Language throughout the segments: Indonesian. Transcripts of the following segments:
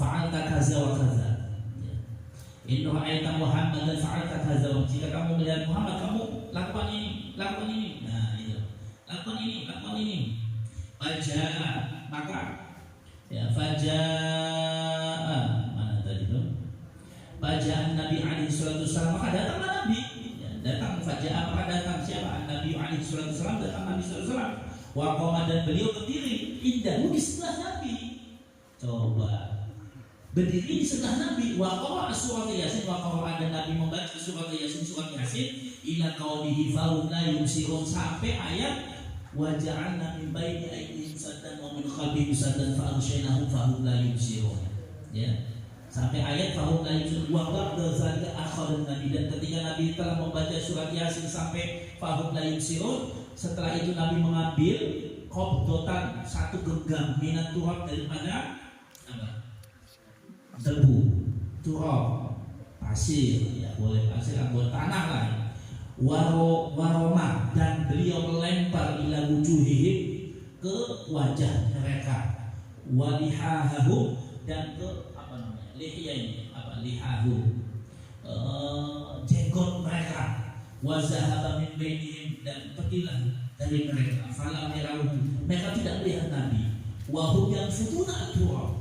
fa'alta kaza wa kaza. In ra'aita Muhammadan fa'alta kaza wa jika kamu melihat Muhammad kamu lakukan ini, lakukan ini. Nah, itu. Lakukan ini, lakukan ini. Faja'a, maka ya faja'a mana tadi itu? Faja'a Nabi alaihi salatu wasallam, maka datanglah Nabi. Ya, datang faja'a, maka datang siapa? Nabi alaihi salatu wasallam, datang Nabi sallallahu alaihi wasallam. Wa qama, dan beliau berdiri indahu, di sebelah Nabi. Coba berdiri di sebelah Nabi. Wa qara surat Yasin, wa qara, dan Nabi membaca surat Yasin, ila qaulihi fahum la yubsirun, sampai ayat wa ja'alna min baini aydihim saddan wa min khalfihim saddan fa aghshaynahum fahum la yubsirun. Ya, sampai ayat fahum la yubsirun. Wa ba'da zalika akhadha Nabi, dan ketika Nabi telah membaca surat Yasin sampai fahum la yubsirun, setelah itu Nabi mengambil qabdatan, satu genggam, minat turab, daripada apa? Debu, turab, pasir, ya boleh pasir atau tanah lah. Waroma, dan beliau melempar ila wujuhihim, ke wajah mereka, walihahu, dan ke apa namanya, lihya ini apa, lihahu, jenggot mereka, wazahaba min bainihim, dan pergilah dari mereka, falam yarahu, mereka tidak melihat Nabi, wahum yang futuna turab,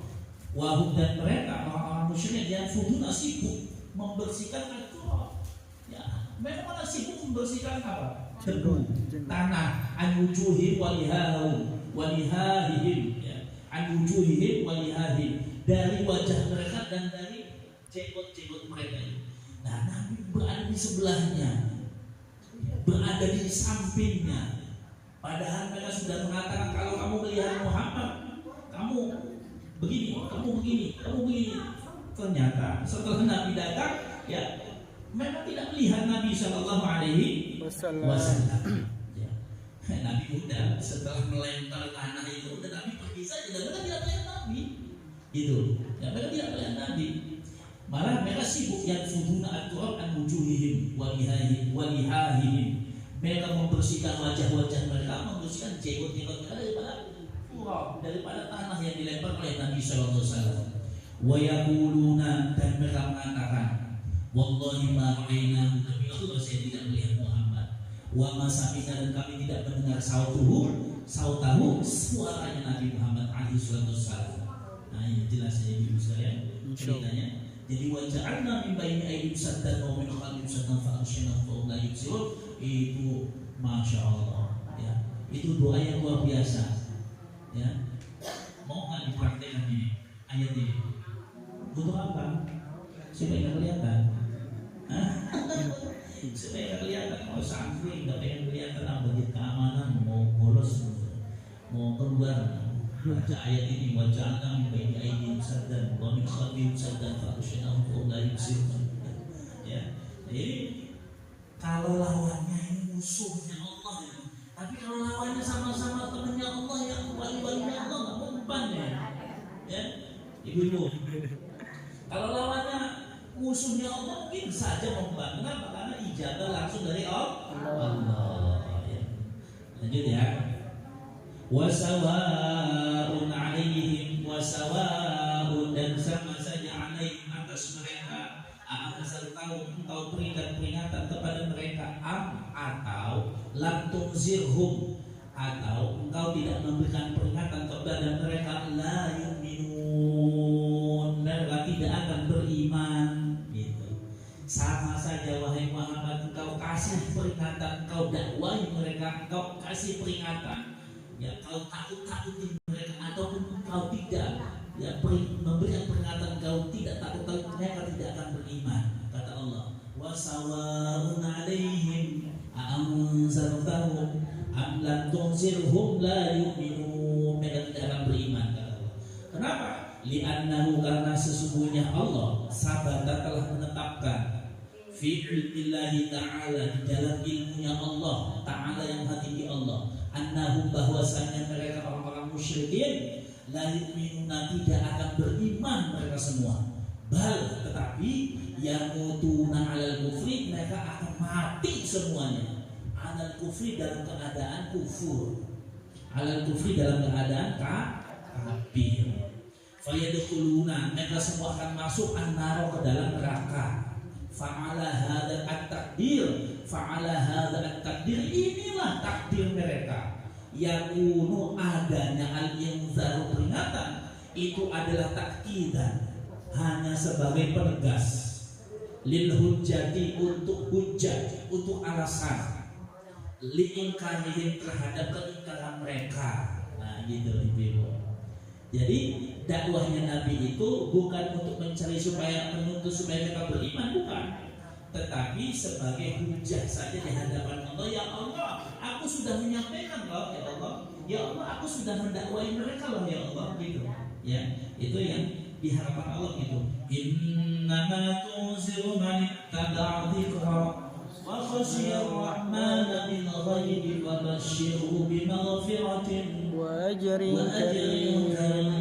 wahum, dan mereka orang-orang musyrik yang futuna sibuk membersihkan turab. Ya, mereka malah sibuk membersihkan apa? Debu, tanah, an wujuhihim walihahihim, ya, an wujuhihim walihahihim, dari wajah mereka dan dari jenggot-jenggot mereka. Nah, Nabi berada di sebelahnya, berada di sampingnya. Padahal mereka sudah mengatakan, kalau kamu melihat Muhammad, kamu begini, kamu begini, kamu begini. Ternyata setelah Nabi datang, ya, mereka tidak melihat Nabi Shallallahu Alaihi Wasallam. Ya. Nabi udah setelah melempar tanah itu, udah Nabi pergi saja, dan mereka tidak melihat Nabi. Itu, ya, mereka tidak melihat Nabi. Malah mereka sibuk yang fuduna at-turab an wujuhihim walihahihim. Mereka membersihkan wajah-wajah mereka, membersihkan jenggot-jenggot mereka daripada turab, daripada tanah yang dilempar oleh Nabi Shallallahu Alaihi Wasallam. Wa yaquluna, dan mereka mengatakan, wallahi ma ra'ayna, demi Allah saya tidak melihat Muhammad, wa ma sami'na, dan kami tidak mendengar sautahu, suaranya Nabi Muhammad alaihi wasallam. Nah, ini jelas ya ibu sekalian ceritanya. Jadi wa ja'alna min baini aydihim saddan wa min khalfihim saddan fa aghshaynahum fa hum la yubsirun. Itu masya Allah, ya, itu doa yang luar biasa, ya. Mau nggak dipraktekkan ini ayat ini? Untuk apa? Supaya nggak kelihatan, supaya nggak kelihatan. Mau santri nggak pengen kelihatan, bagi keamanan, mau bolos, mau keluar, baca ayat ini, waja'alna min baini aydihim saddan wa min khalfihim saddan fa aghshaynahum fa hum la yubsirun. Ya, jadi kalau lawannya ini musuhnya Allah, ya. Tapi kalau lawannya sama-sama temannya Allah, yang wali-walinya Allah, nggak mempan ya, ya, ibu-ibu. Kalau lawannya musuhnya Allah, mungkin saja memban. Kenapa? Karena ijabah langsung dari Allah. Ya. Lanjut ya. Wasawa'un alaihim, wasawa'un, dan sama saja alaihim, atas mereka, asal tahu engkau berikan peringatan kepada mereka, atau lam tunzirhum, atau engkau tidak memberikan peringatan kepada mereka, la yu'minun, mereka tidak akan beriman. Gitu. Sama saja wahai Muhammad, engkau kasih peringatan, engkau dakwahi mereka, engkau kasih peringatan, ya, kau takut-takutin mereka, ataupun engkau tidak, ya, memberikan peringatan, kau tidak takut, mereka tidak akan beriman. Kata Allah, wasawa'un alaihim a'anzartahum am lam tunzirhum la yu'minun, mereka tidak akan beriman. Kata Allah. Kenapa? Li'annahu, karena sesungguhnya Allah sabata, telah menetapkan fi ilmillahi ta'ala, di dalam ilmunya Allah ta'ala yang hakiki Allah, annahum, bahwasanya mereka orang-orang musyrikin, la yu'minuna, tidak akan beriman mereka semua, bal, tetapi yamutuna alal kufri, mereka akan mati semuanya, alal kufri, dalam keadaan kufur, alal kufri, dalam keadaan kafir. fayadkhuluna, mereka semua akan masuk an-nar, ke dalam neraka. Fa'ala hadza at-takdir, fa'ala hadza at-takdir, inilah takdir mereka. Yakunu, adanya al-inzar, peringatan, itu adalah takkidan, hanya sebagai penegas, lil hujjati, untuk hujjah, untuk alasan, li'inkarihim, terhadap keingkaran mereka. Nah gitu ibu. Jadi dakwahnya Nabi itu bukan untuk mencari supaya menuntut supaya mereka beriman, bukan, tetapi sebagai hujjah saja di hadapan Allah. Ya Allah, aku sudah menyampaikan loh ya Allah. Ya Allah, aku sudah mendakwai mereka loh ya Allah, gitu. Ya, itu yang diharapkan Allah gitu. Innama tunziru man ittaba'a dzikra wa khashiya ar-rahmana bil ghaibi wa basyirhu bi maghfiratin wa ajrin karim. Nah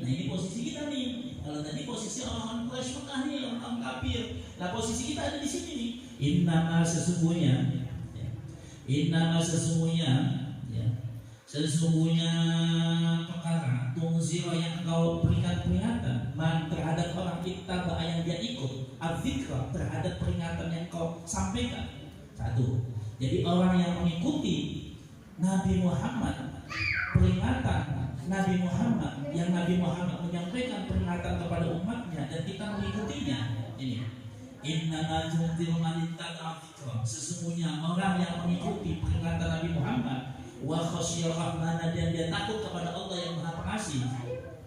ini posisi kita nih. Kalau tadi posisi orang Quraisy Mekah nih, orang kafir. Nah posisi kita ada di sini nih. Innama sesungguhnya, sesungguhnya perkara tunzira, yang kau berikan peringatan, man, terhadap orang ittaba, yang dia ikut, adzikra, terhadap peringatan yang kau sampaikan. Satu, jadi orang yang mengikuti Nabi Muhammad, peringatan Nabi Muhammad, yang Nabi Muhammad menyampaikan peringatan kepada umatnya dan kita mengikutinya. Ini innama tunziru man ittaba adzikra, sesungguhnya orang yang mengikuti peringatan Nabi Muhammad, wa khasyiyar rahmana, dan dia takut kepada Allah yang Maha Pengasih,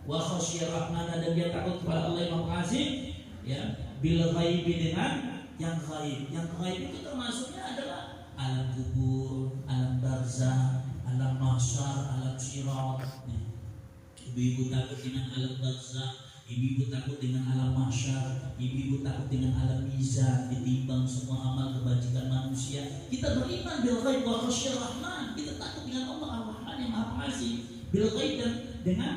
wa khasyiyar rahmana, dan dia takut kepada Allah yang Maha Pengasih, ya, bil ghaibi, dengan yang ghaib. Yang ghaib itu termasuknya adalah alam kubur, alam barzah, alam mahsyar, alam sirat. Ibu-ibu takut dengan alam barzah, ibu-ibu takut dengan alam mahsyar, ibu-ibu takut dengan alam mizan, ditimbang semua amal kebajikan manusia. Kita beriman bil ghaib wa khasyiyar rahman, kita takut dengan Allah Ar-Rahman yang Maha Pengasih, bil ghaib, dan dengan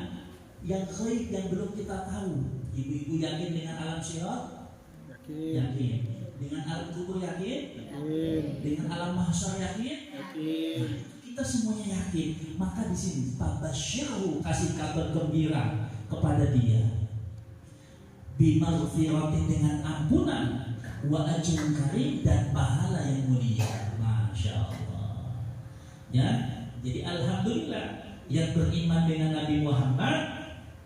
yang ghaib yang belum kita tahu. Ibu-ibu yakin dengan alam sirat? Yakin. Dengan alam kubur yakin? Dengan alam mahsyar yakin? Nah, kita semuanya yakin. Maka di sini fabasyirhu, kasih kabar gembira kepada dia, bimaghfiratin, dengan ampunan, wa ajrun karim, dan pahala yang mulia. Masya Allah. Ya, jadi alhamdulillah yang beriman dengan Nabi Muhammad,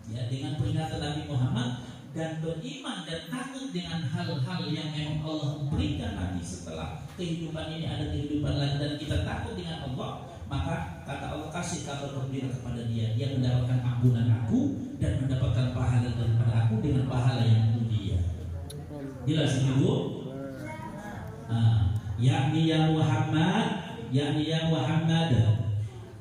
ya, dengan peringatan Nabi Muhammad, dan beriman dan takut dengan hal-hal yang memang Allah berikan nanti setelah kehidupan ini ada kehidupan lain, dan kita takut dengan Allah, maka kata Allah, kasih kabar gembira kepada dia, dia mendapatkan ampunan aku dan mendapatkan pahala daripada aku dengan pahala yang mulia. Jelas ini Bu? Yakni ya Muhammad, yakni ya Muhammad,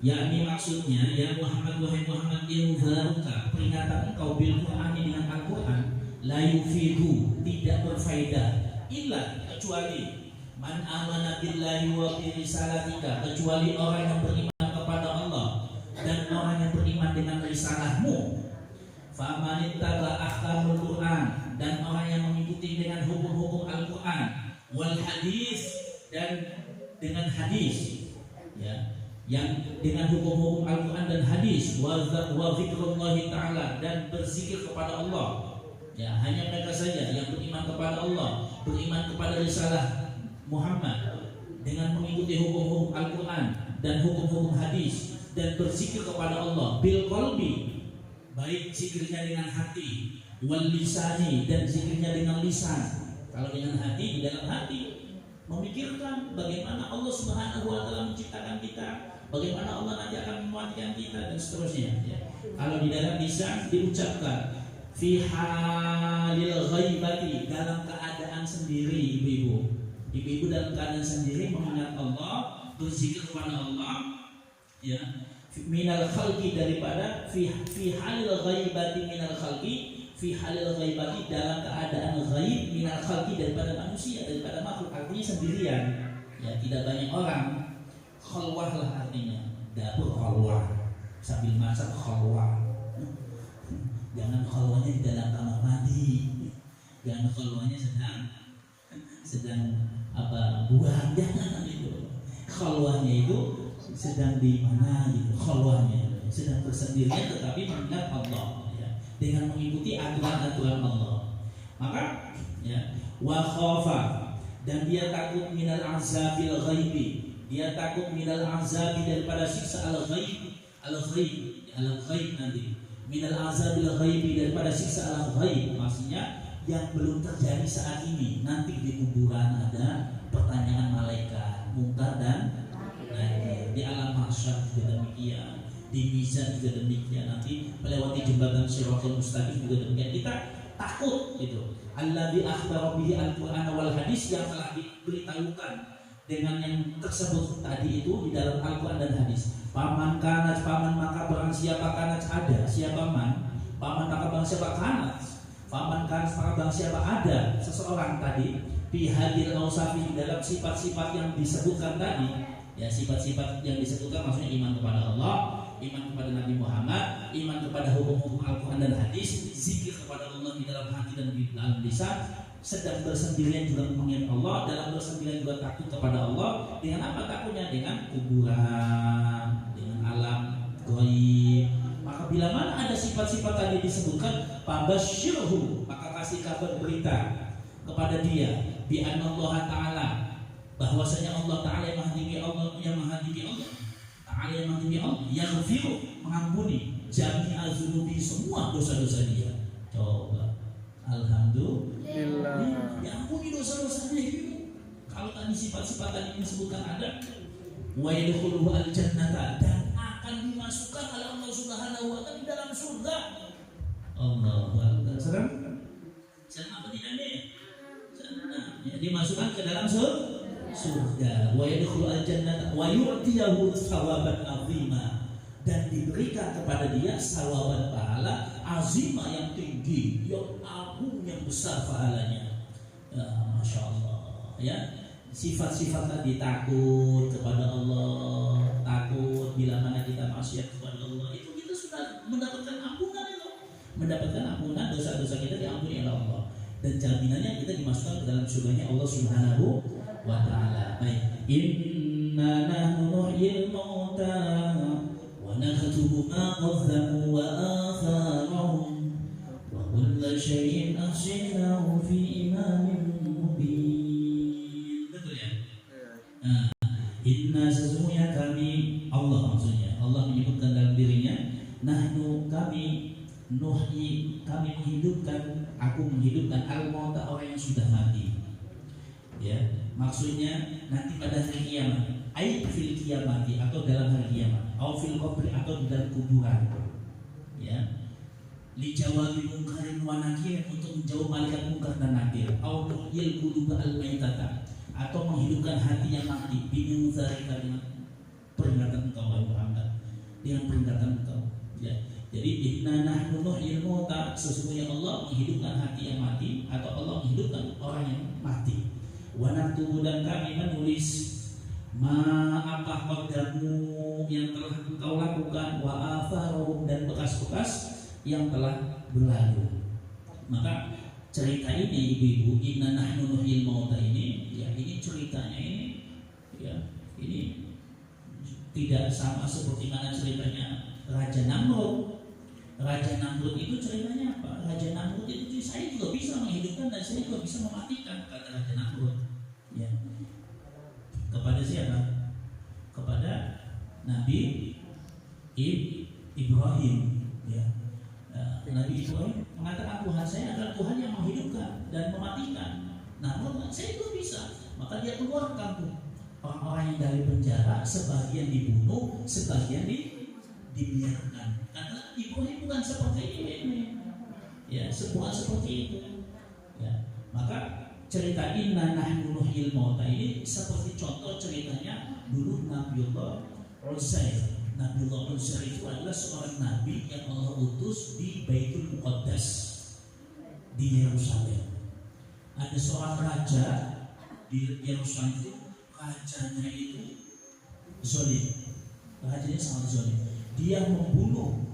yakni maksudnya ya Muhammad, wahai Muhammad, inzaruka, peringatan engkau bil Qur'an, dengan Al-Quran, la yufidu, tidak berfaedah, illa, kecuali man amana billahi wa bi risalatika, kecuali orang yang beriman kepada Allah dan orang yang beriman dengan risalahmu. Fa man ittaba ahkamul Qur'an, dan orang yang mengikuti dengan hukum-hukum Al-Quran, wal hadis, dan dengan hadis, ya, yang dengan hukum-hukum Al-Quran dan hadis, wa zikrullahi ta'ala, dan berzikir kepada Allah. Ya, hanya mereka saja yang beriman kepada Allah, beriman kepada risalah Muhammad, dengan mengikuti hukum-hukum Al-Quran dan hukum-hukum hadis, dan berzikir kepada Allah bil qalbi, baik zikirnya dengan hati, wal lisani, dan zikirnya dengan lisan. Kalau dengan hati, di dalam hati memikirkan bagaimana Allah Subhanahu wa taala menciptakan kita, bagaimana Allah nanti akan mematikan kita, dan seterusnya, ya. Kalau di dalam lisan diucapkan fi halil ghaibati, dalam keadaan sendiri, ibu-ibu dalam keadaan sendiri mengingat Allah, berzikir kepada Allah, ya, minal khalqi, daripada fi halil ghaibati minal khalqi, fi halil ghaibati, dalam keadaan ghaib, minal khalqi, daripada manusia, daripada makhluk, artinya sendirian, ya, tidak banyak orang. Khalwah lah artinya, dapur khalwah, sambil masak khalwah. Jangan khalwahnya di dalam kamar mandi, jangan khalwahnya sedang apa buang, jangan itu. Khalwahnya itu sedang di mana gitu, khalwahnya sedang bersendirian tetapi mengingat Allah, ya. dengan mengikuti aturan-aturan Allah. Maka ya, wa khafa, dan dia takut minal azabil ghaibi, dia takut minal azabi daripada siksa al-ghaib nanti, minal azabil ghaibi daripada siksa al-ghaib, maksudnya yang belum terjadi saat ini. Nanti di kuburan ada pertanyaan malaikat mungkar dan nakir, di alam mahsyar juga demikian, di mizan juga demikian, nanti melewati jembatan Shirathul Mustaqim juga demikian. Kita takut gitu. Alladzi akhbara bihi al-Qur'an wal hadis, yang telah diberitahukan dengan yang tersebut tadi itu di dalam Al-Qur'an dan hadis. Paman maka barang siapa kanat ada, siapa man, paman maka barang siapa kanat, paman kanat maka barang siapa ada seseorang tadi fi hadil ausafi, dalam sifat-sifat yang disebutkan tadi. Ya, sifat-sifat yang disebutkan maksudnya iman kepada Allah, iman kepada Nabi Muhammad, iman kepada hukum-hukum Al-Quran dan hadis, zikir kepada Allah di dalam hati dan di dalam lisan, sedang bersendirian juga mengingat Allah, dalam bersendirian juga takut kepada Allah. Dengan apa takutnya? Dengan kuburan, dengan alam gaib. Maka bila mana ada sifat-sifat tadi disebutkan, fabasyirhu, maka kasih kabar berita kepada dia bi anna Allah Ta'ala, bahwasanya Allah Ta'ala yang menghadiri Allah, Ta'ala yang menghadiri Allah, yaghfiru, mengampuni jami'a dzunubi, semua dosa-dosa dia. Coba, alhamdulillah, diampuni dosa-dosanya itu. Kalau tadi sifat-sifat tadi disebutkan ada, wa yadkhuluhu al-jannata, dan akan dimasukkan oleh Allah Subhanahu wa Ta'ala di dalam surga. Allahu Akbar. Serem apa tidak nih? Ya, dimasukkan ke dalam surga. Wa yadkhulu al-jannata wa yu'tiyahu thawaban 'azima, dan diberikan kepada dia sawaban pahala azima, yang tinggi, yang agung, yang besar pahalanya. Ya, Masya Allah. Ya, sifat-sifat tadi, takut kepada Allah, takut bila mana kita maksiat kepada Allah, itu kita sudah mendapatkan ampunan itu, mendapatkan ampunan dosa-dosa kita diampuni oleh Allah, dan jaminannya kita dimasukkan ke dalam surganya Allah Subhanahu wa Ta'ala. Baik, inna nahnu nuhyil mauta wa naktubu ma qaddamu wa atharahum wa kulla syai'in ahsaynahu fi imamin mubin. Betul ya? Inna, sesungguhnya kami, Allah maksudnya, Allah menyebutkan dalam dirinya, nahnu, kami, nuhyi, kami menghidupkan, aku menghidupkan al-mauta, orang yang sudah mati. Ya, maksudnya nanti pada hari kiamat, ai fil kiamati, atau dalam hari kiamat, au fil qabri, atau di dalam kuburan. Ya, li jawabi mungkarin wa nakir, untuk menjawab malaikat mungkar dan nakir, au nuhyil quluba al-maitata, atau menghidupkan hati yang mati, bingung zalika, dengan peringatan engkau wahai Muhammad, dengan peringatan engkau. Ya, jadi inna nahnu nuhyil mauta, sesungguhnya Allah menghidupkan hati yang mati, atau Allah menghidupkan orang yang mati. Wa naktubu, dan kami menulis ma apa qaddamu, yang telah engkau lakukan, wa atharuhum, dan bekas-bekas yang telah berlalu. Maka cerita ini ibu-ibu, inna nahnu nuhyil mauta ini, ya, ini ceritanya ini, ya, ini tidak sama seperti mana ceritanya Raja Namrud. Raja Namrud itu ceritanya apa? Raja Namrud itu, saya juga bisa menghidupkan dan saya juga bisa mematikan, kata Raja Namrud. Ya. Kepada siapa? Kepada Nabi Ibrahim. Ya. Nabi Ibrahim mengatakan, Tuhan saya adalah Tuhan yang menghidupkan dan mematikan. Nah, saya juga bisa. Maka dia keluarkan tuh orang-orang yang dari penjara, sebagian dibunuh, sebagian dibiarkan. Karena Ibrahim bukan seperti ini. Ya, bukan seperti itu. Ya, maka cerita inna nahnu nuhyil mauta ini seperti contoh ceritanya dulu Nabiullah Uzair. Nabiullah Uzair itu adalah seorang nabi yang Allah utus di Baitul Muqaddas di Yerusalem. Ada seorang raja di Yerusalem itu, rajanya itu zalim. Rajanya sangat zalim. Dia membunuh